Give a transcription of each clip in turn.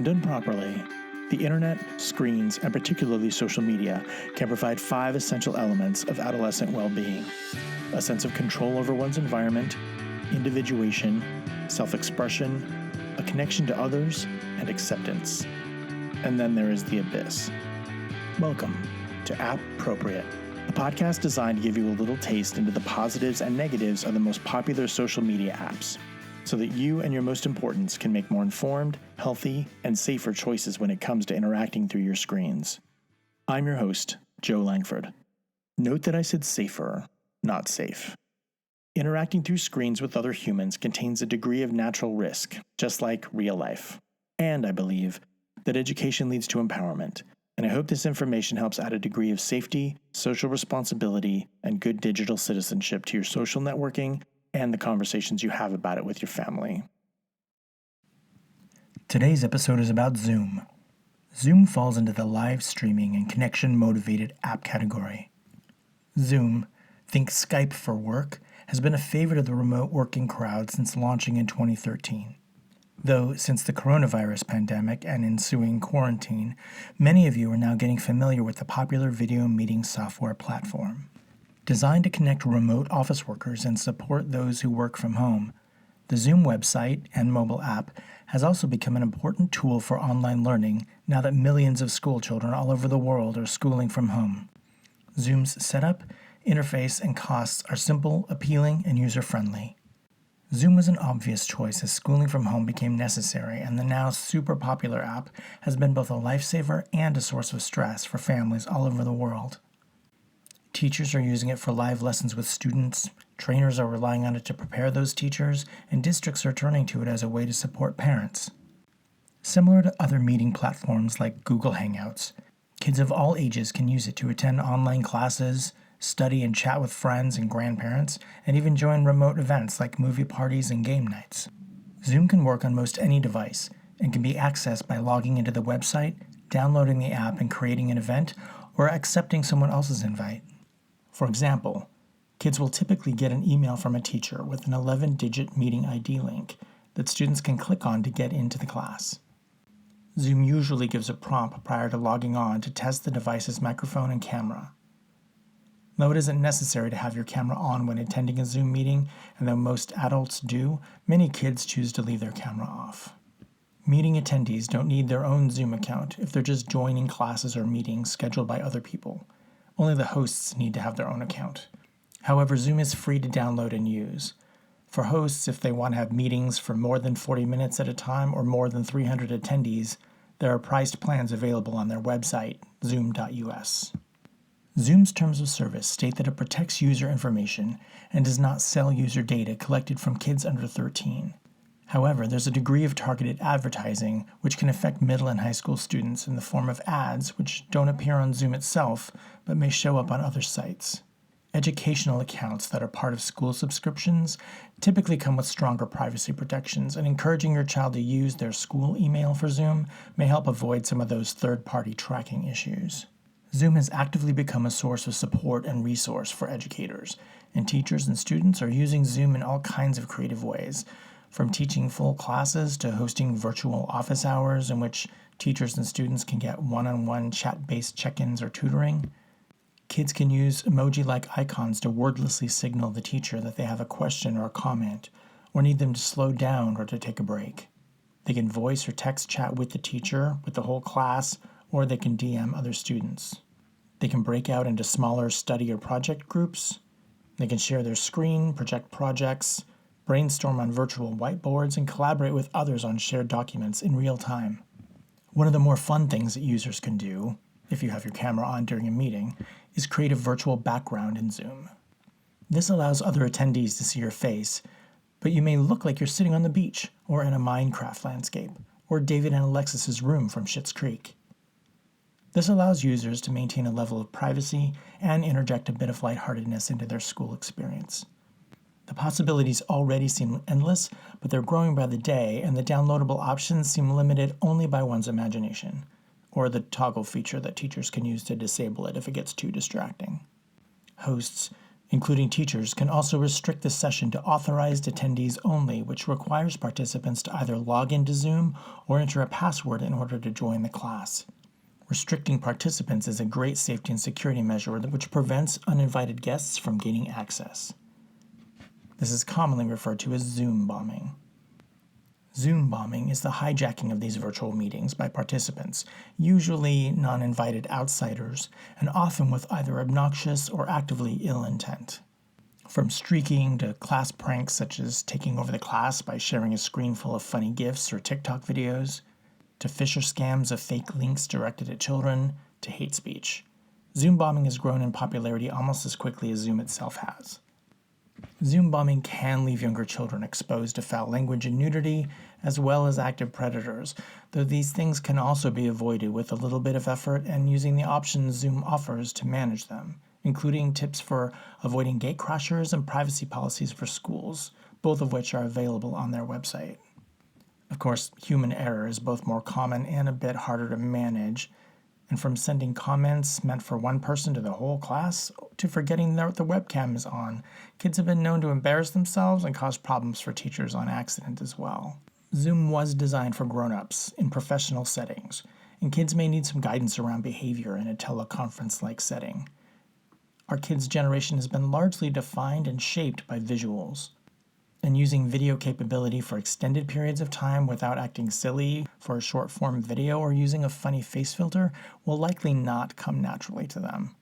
When done properly, the internet, screens, and particularly social media can provide 5 essential elements of adolescent well-being: a sense of control over one's environment, individuation, self-expression, a connection to others, and acceptance. And then there is the abyss. Welcome to App-Propriate, a podcast designed to give you a little taste into the positives and negatives of the most popular social media apps, so that you and your most importants can make more informed, healthy, and safer choices when it comes to interacting through your screens. I'm your host, Joe Langford. Note that I said safer, not safe. Interacting through screens with other humans contains a degree of natural risk, just like real life. And I believe that education leads to empowerment, and I hope this information helps add a degree of safety, social responsibility, and good digital citizenship to your social networking and the conversations you have about it with your family. Today's episode is about Zoom. Zoom falls into the live streaming and connection-motivated app category. Zoom, think Skype for work, has been a favorite of the remote working crowd since launching in 2013. Though, since the coronavirus pandemic and ensuing quarantine, many of you are now getting familiar with the popular video meeting software platform. Designed to connect remote office workers and support those who work from home, the Zoom website and mobile app has also become an important tool for online learning now that millions of school children all over the world are schooling from home. Zoom's setup, interface, and costs are simple, appealing, and user-friendly. Zoom was an obvious choice as schooling from home became necessary, and the now super popular app has been both a lifesaver and a source of stress for families all over the world. Teachers are using it for live lessons with students, trainers are relying on it to prepare those teachers, and districts are turning to it as a way to support parents. Similar to other meeting platforms like Google Hangouts, kids of all ages can use it to attend online classes, study and chat with friends and grandparents, and even join remote events like movie parties and game nights. Zoom can work on most any device and can be accessed by logging into the website, downloading the app and creating an event, or accepting someone else's invite. For example, kids will typically get an email from a teacher with an 11-digit meeting ID link that students can click on to get into the class. Zoom usually gives a prompt prior to logging on to test the device's microphone and camera. Though it isn't necessary to have your camera on when attending a Zoom meeting, and though most adults do, many kids choose to leave their camera off. Meeting attendees don't need their own Zoom account if they're just joining classes or meetings scheduled by other people. Only the hosts need to have their own account. However, Zoom is free to download and use. For hosts, if they want to have meetings for more than 40 minutes at a time or more than 300 attendees, there are priced plans available on their website, zoom.us. Zoom's terms of service state that it protects user information and does not sell user data collected from kids under 13. However, there's a degree of targeted advertising which can affect middle and high school students in the form of ads which don't appear on Zoom itself but may show up on other sites. Educational accounts that are part of school subscriptions typically come with stronger privacy protections, and encouraging your child to use their school email for Zoom may help avoid some of those third-party tracking issues. Zoom has actively become a source of support and resource for educators, and teachers and students are using Zoom in all kinds of creative ways, from teaching full classes to hosting virtual office hours in which teachers and students can get one-on-one chat-based check-ins or tutoring. Kids can use emoji-like icons to wordlessly signal the teacher that they have a question or a comment, or need them to slow down or to take a break. They can voice or text chat with the teacher, with the whole class, or they can DM other students. They can break out into smaller study or project groups. They can share their screen, project projects, brainstorm on virtual whiteboards, and collaborate with others on shared documents in real time. One of the more fun things that users can do, if you have your camera on during a meeting, is create a virtual background in Zoom. This allows other attendees to see your face, but you may look like you're sitting on the beach or in a Minecraft landscape, or David and Alexis's room from Schitt's Creek. This allows users to maintain a level of privacy and interject a bit of lightheartedness into their school experience. The possibilities already seem endless, but they're growing by the day, and the downloadable options seem limited only by one's imagination, or the toggle feature that teachers can use to disable it if it gets too distracting. Hosts, including teachers, can also restrict the session to authorized attendees only, which requires participants to either log into Zoom or enter a password in order to join the class. Restricting participants is a great safety and security measure which prevents uninvited guests from gaining access. This is commonly referred to as Zoom bombing. Zoom bombing is the hijacking of these virtual meetings by participants, usually non-invited outsiders, and often with either obnoxious or actively ill intent. From streaking to class pranks such as taking over the class by sharing a screen full of funny GIFs or TikTok videos, to phishing scams of fake links directed at children, to hate speech. Zoom bombing has grown in popularity almost as quickly as Zoom itself has. Zoom bombing can leave younger children exposed to foul language and nudity, as well as active predators, though these things can also be avoided with a little bit of effort and using the options Zoom offers to manage them, including tips for avoiding gatecrashers and privacy policies for schools, both of which are available on their website. Of course, human error is both more common and a bit harder to manage, and from sending comments meant for one person to the whole class to forgetting that the webcam is on, kids have been known to embarrass themselves and cause problems for teachers on accident as well. Zoom was designed for grown-ups in professional settings, and kids may need some guidance around behavior in a teleconference-like setting. Our kids' generation has been largely defined and shaped by visuals, and using video capability for extended periods of time without acting silly for a short-form video or using a funny face filter will likely not come naturally to them.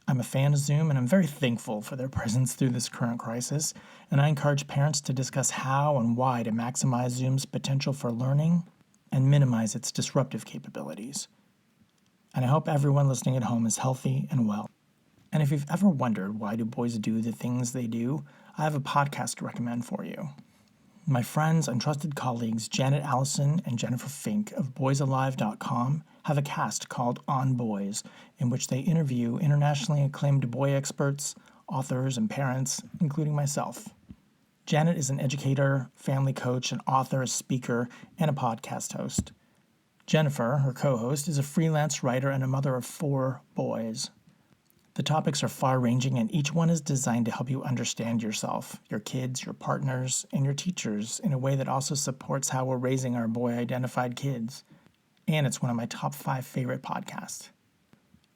I'm a fan of Zoom, and I'm very thankful for their presence through this current crisis, and I encourage parents to discuss how and why to maximize Zoom's potential for learning and minimize its disruptive capabilities. And I hope everyone listening at home is healthy and well. And if you've ever wondered why do boys do the things they do, I have a podcast to recommend for you. My friends and trusted colleagues Janet Allison and Jennifer Fink of boysalive.com have a cast called On Boys, in which they interview internationally acclaimed boy experts, authors, and parents, including myself. Janet is an educator, family coach, an author, a speaker, and a podcast host. Jennifer, her co-host, is a freelance writer and a mother of 4 boys. The topics are far-ranging, and each one is designed to help you understand yourself, your kids, your partners, and your teachers in a way that also supports how we're raising our boy-identified kids. And it's one of my top 5 favorite podcasts.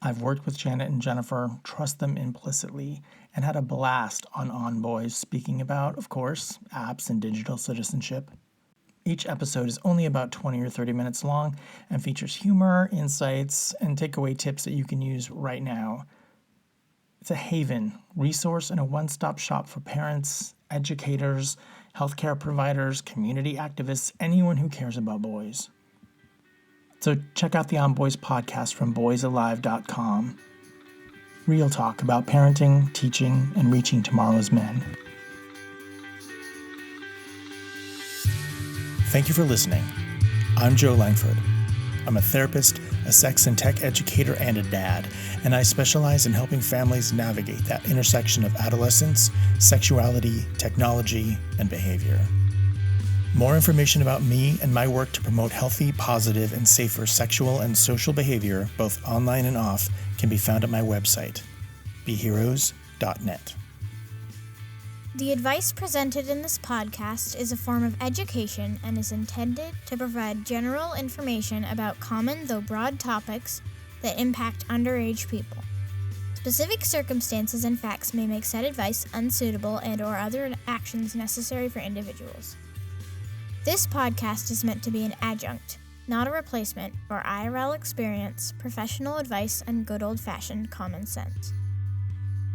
I've worked with Janet and Jennifer, trust them implicitly, and had a blast on Boys speaking about, of course, apps and digital citizenship. Each episode is only about 20 or 30 minutes long and features humor, insights, and takeaway tips that you can use right now. It's a haven, resource, and a one-stop shop for parents, educators, healthcare providers, community activists, anyone who cares about boys. So check out the On Boys podcast from boysalive.com. Real talk about parenting, teaching, and reaching tomorrow's men. Thank you for listening. I'm Joe Langford. I'm a therapist, a sex and tech educator, and a dad, and I specialize in helping families navigate that intersection of adolescence, sexuality, technology, and behavior. More information about me and my work to promote healthy, positive, and safer sexual and social behavior, both online and off, can be found at my website, beheroes.net. The advice presented in this podcast is a form of education and is intended to provide general information about common though broad topics that impact underage people. Specific circumstances and facts may make said advice unsuitable and/or other actions necessary for individuals. This podcast is meant to be an adjunct, not a replacement, for IRL experience, professional advice, and good old-fashioned common sense.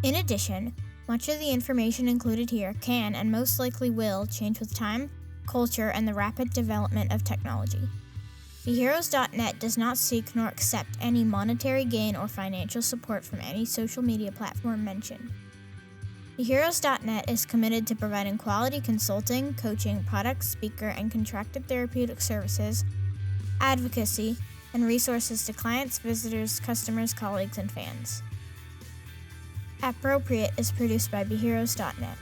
In addition, much of the information included here can and most likely will change with time, culture, and the rapid development of technology. BeHeroes.net does not seek nor accept any monetary gain or financial support from any social media platform mentioned. BeHeroes.net is committed to providing quality consulting, coaching, product, speaker, and contracted therapeutic services, advocacy, and resources to clients, visitors, customers, colleagues, and fans. Appropriate is produced by BeHeroes.net.